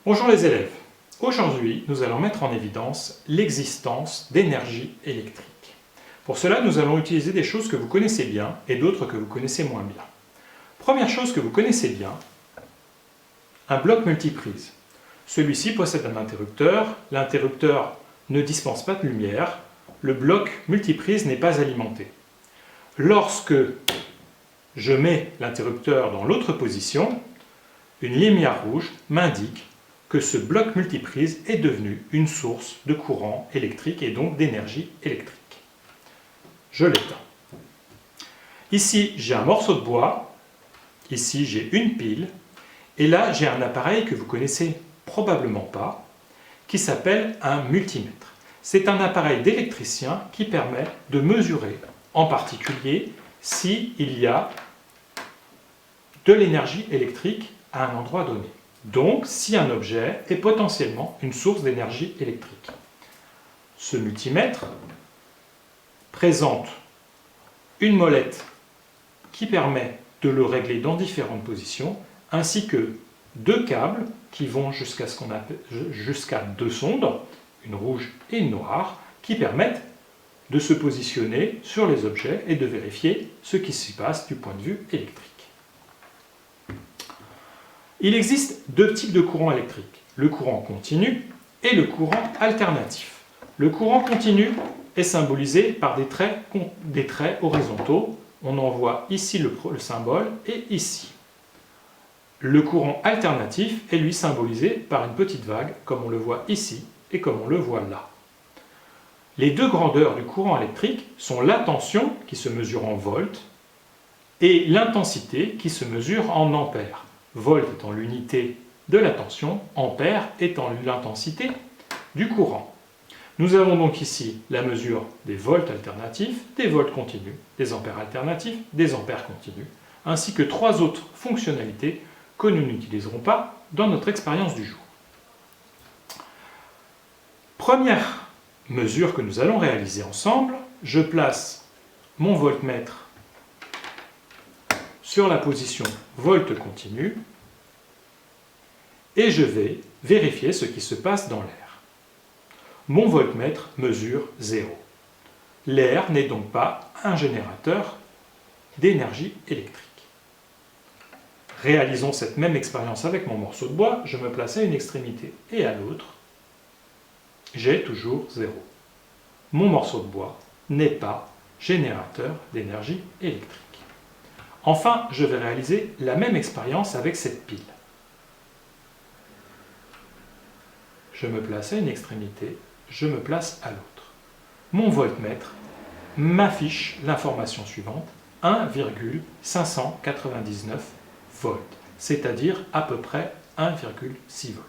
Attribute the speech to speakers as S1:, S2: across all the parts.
S1: Bonjour les élèves. Aujourd'hui, nous allons mettre en évidence l'existence d'énergie électrique. Pour cela, nous allons utiliser des choses que vous connaissez bien et d'autres que vous connaissez moins bien. Première chose que vous connaissez bien, un bloc multiprise. Celui-ci possède un interrupteur. L'interrupteur ne dispense pas de lumière. Le bloc multiprise n'est pas alimenté. Lorsque je mets l'interrupteur dans l'autre position, une lumière rouge m'indique que ce bloc multiprise est devenu une source de courant électrique et donc d'énergie électrique. Je l'éteins. Ici, j'ai un morceau de bois, ici j'ai une pile, et là j'ai un appareil que vous connaissez probablement pas, qui s'appelle un multimètre. C'est un appareil d'électricien qui permet de mesurer, en particulier, s'il y a de l'énergie électrique à un endroit donné. Donc, si un objet est potentiellement une source d'énergie électrique. Ce multimètre présente une molette qui permet de le régler dans différentes positions, ainsi que deux câbles qui vont jusqu'à deux sondes, une rouge et une noire, qui permettent de se positionner sur les objets et de vérifier ce qui s'y passe du point de vue électrique. Il existe deux types de courant électrique, le courant continu et le courant alternatif. Le courant continu est symbolisé par des traits horizontaux. On en voit ici le symbole et ici. Le courant alternatif est lui symbolisé par une petite vague, comme on le voit ici et comme on le voit là. Les deux grandeurs du courant électrique sont la tension, qui se mesure en volts, et l'intensité, qui se mesure en ampères. Volt étant l'unité de la tension, ampère étant l'intensité du courant. Nous avons donc ici la mesure des volts alternatifs, des volts continus, des ampères alternatifs, des ampères continus, ainsi que trois autres fonctionnalités que nous n'utiliserons pas dans notre expérience du jour. Première mesure que nous allons réaliser ensemble, je place mon voltmètre sur la position volt continu et je vais vérifier ce qui se passe dans l'air. Mon voltmètre mesure 0. L'air n'est donc pas un générateur d'énergie électrique. Réalisons cette même expérience avec mon morceau de bois, je me place à une extrémité et à l'autre, j'ai toujours 0. Mon morceau de bois n'est pas générateur d'énergie électrique. Enfin, je vais réaliser la même expérience avec cette pile. Je me place à une extrémité, je me place à l'autre. Mon voltmètre m'affiche l'information suivante, 1,599 volts, c'est-à-dire à peu près 1,6 volts.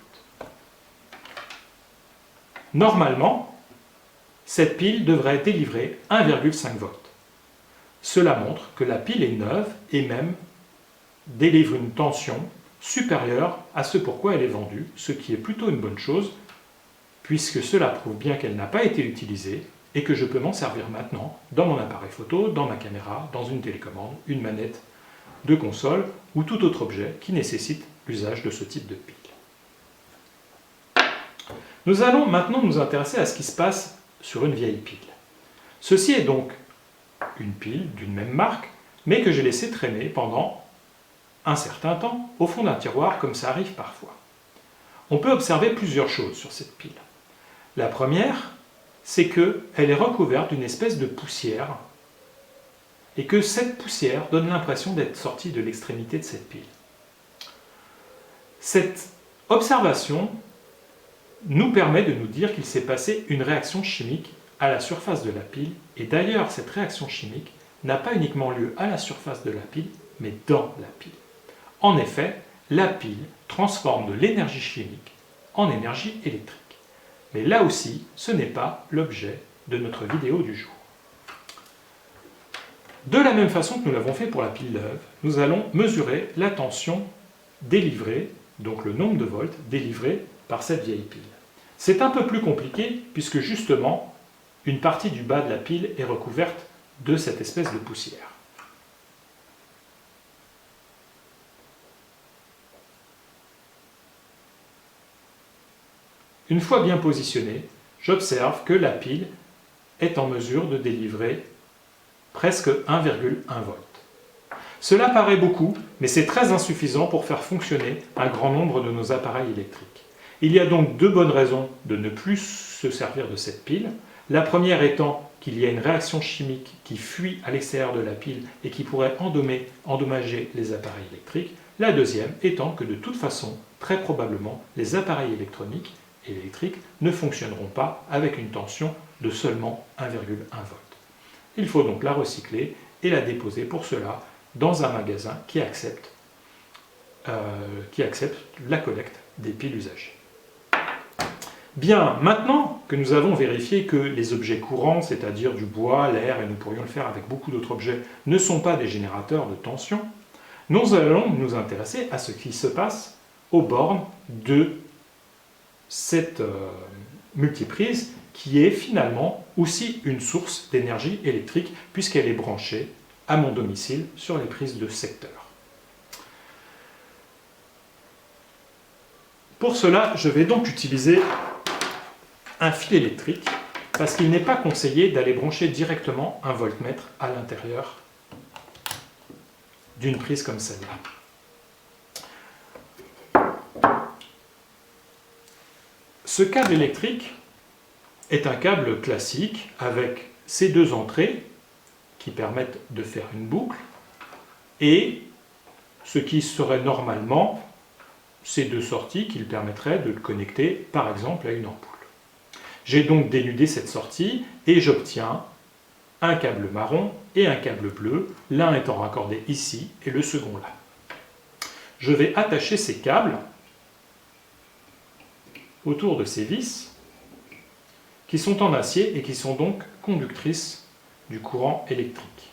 S1: Normalement, cette pile devrait délivrer 1,5 volts. Cela montre que la pile est neuve et même délivre une tension supérieure à ce pourquoi elle est vendue, ce qui est plutôt une bonne chose, puisque cela prouve bien qu'elle n'a pas été utilisée et que je peux m'en servir maintenant dans mon appareil photo, dans ma caméra, dans une télécommande, une manette de console ou tout autre objet qui nécessite l'usage de ce type de pile. Nous allons maintenant nous intéresser à ce qui se passe sur une vieille pile. Ceci est donc une pile d'une même marque, mais que j'ai laissé traîner pendant un certain temps au fond d'un tiroir, comme ça arrive parfois. On peut observer plusieurs choses sur cette pile. La première, c'est qu'elle est recouverte d'une espèce de poussière et que cette poussière donne l'impression d'être sortie de l'extrémité de cette pile. Cette observation nous permet de nous dire qu'il s'est passé une réaction chimique à la surface de la pile, et d'ailleurs cette réaction chimique n'a pas uniquement lieu à la surface de la pile, mais dans la pile. En effet, la pile transforme de l'énergie chimique en énergie électrique. Mais là aussi, ce n'est pas l'objet de notre vidéo du jour. De la même façon que nous l'avons fait pour la pile neuve, nous allons mesurer la tension délivrée, donc le nombre de volts délivrés par cette vieille pile. C'est un peu plus compliqué puisque justement, une partie du bas de la pile est recouverte de cette espèce de poussière. Une fois bien positionnée, j'observe que la pile est en mesure de délivrer presque 1,1 volt. Cela paraît beaucoup, mais c'est très insuffisant pour faire fonctionner un grand nombre de nos appareils électriques. Il y a donc deux bonnes raisons de ne plus se servir de cette pile. La première étant qu'il y a une réaction chimique qui fuit à l'extérieur de la pile et qui pourrait endommager les appareils électriques. La deuxième étant que de toute façon, très probablement, les appareils électroniques et électriques ne fonctionneront pas avec une tension de seulement 1,1 volt. Il faut donc la recycler et la déposer pour cela dans un magasin qui accepte la collecte des piles usagées. Bien, maintenant que nous avons vérifié que les objets courants, c'est-à-dire du bois, l'air, et nous pourrions le faire avec beaucoup d'autres objets, ne sont pas des générateurs de tension, nous allons nous intéresser à ce qui se passe aux bornes de cette multiprise qui est finalement aussi une source d'énergie électrique puisqu'elle est branchée à mon domicile sur les prises de secteur. Pour cela, je vais donc utiliser un fil électrique parce qu'il n'est pas conseillé d'aller brancher directement un voltmètre à l'intérieur d'une prise comme celle-là. Ce câble électrique est un câble classique avec ces deux entrées qui permettent de faire une boucle et ce qui serait normalement ces deux sorties qui permettraient de le connecter par exemple à une ampoule. J'ai donc dénudé cette sortie et j'obtiens un câble marron et un câble bleu, l'un étant raccordé ici et le second là. Je vais attacher ces câbles autour de ces vis qui sont en acier et qui sont donc conductrices du courant électrique.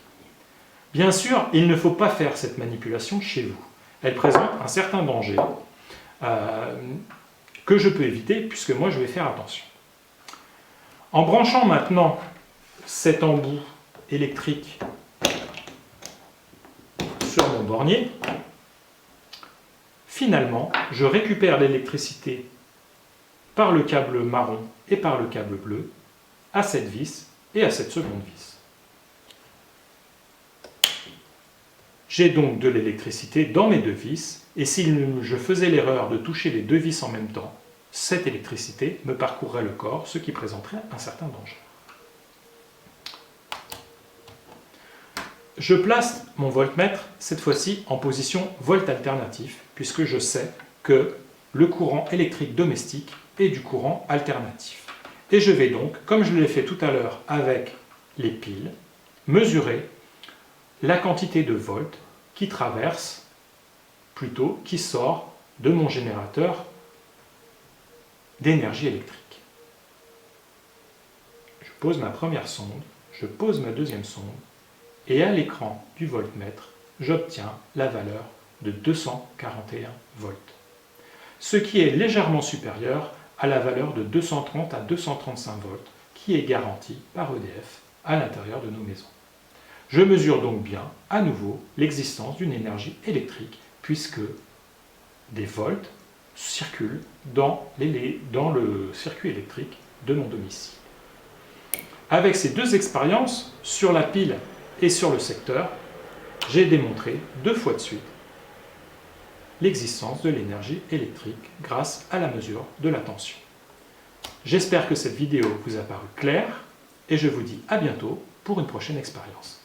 S1: Bien sûr, il ne faut pas faire cette manipulation chez vous. Elle présente un certain danger que je peux éviter puisque moi je vais faire attention. En branchant maintenant cet embout électrique sur mon bornier, finalement, je récupère l'électricité par le câble marron et par le câble bleu à cette vis et à cette seconde vis. J'ai donc de l'électricité dans mes deux vis et si je faisais l'erreur de toucher les deux vis en même temps, cette électricité me parcourrait le corps, ce qui présenterait un certain danger. Je place mon voltmètre, cette fois-ci, en position volt alternatif, puisque je sais que le courant électrique domestique est du courant alternatif. Et je vais donc, comme je l'ai fait tout à l'heure avec les piles, mesurer la quantité de volts qui traverse, plutôt qui sort de mon générateur d'énergie électrique. Je pose ma première sonde, je pose ma deuxième sonde, et à l'écran du voltmètre, j'obtiens la valeur de 241 volts. Ce qui est légèrement supérieur à la valeur de 230 à 235 volts qui est garantie par EDF à l'intérieur de nos maisons. Je mesure donc bien, à nouveau, l'existence d'une énergie électrique puisque des volts circulent dans le circuit électrique de mon domicile. Avec ces deux expériences, sur la pile et sur le secteur, j'ai démontré 2 fois de suite l'existence de l'énergie électrique grâce à la mesure de la tension. J'espère que cette vidéo vous a paru claire et je vous dis à bientôt pour une prochaine expérience.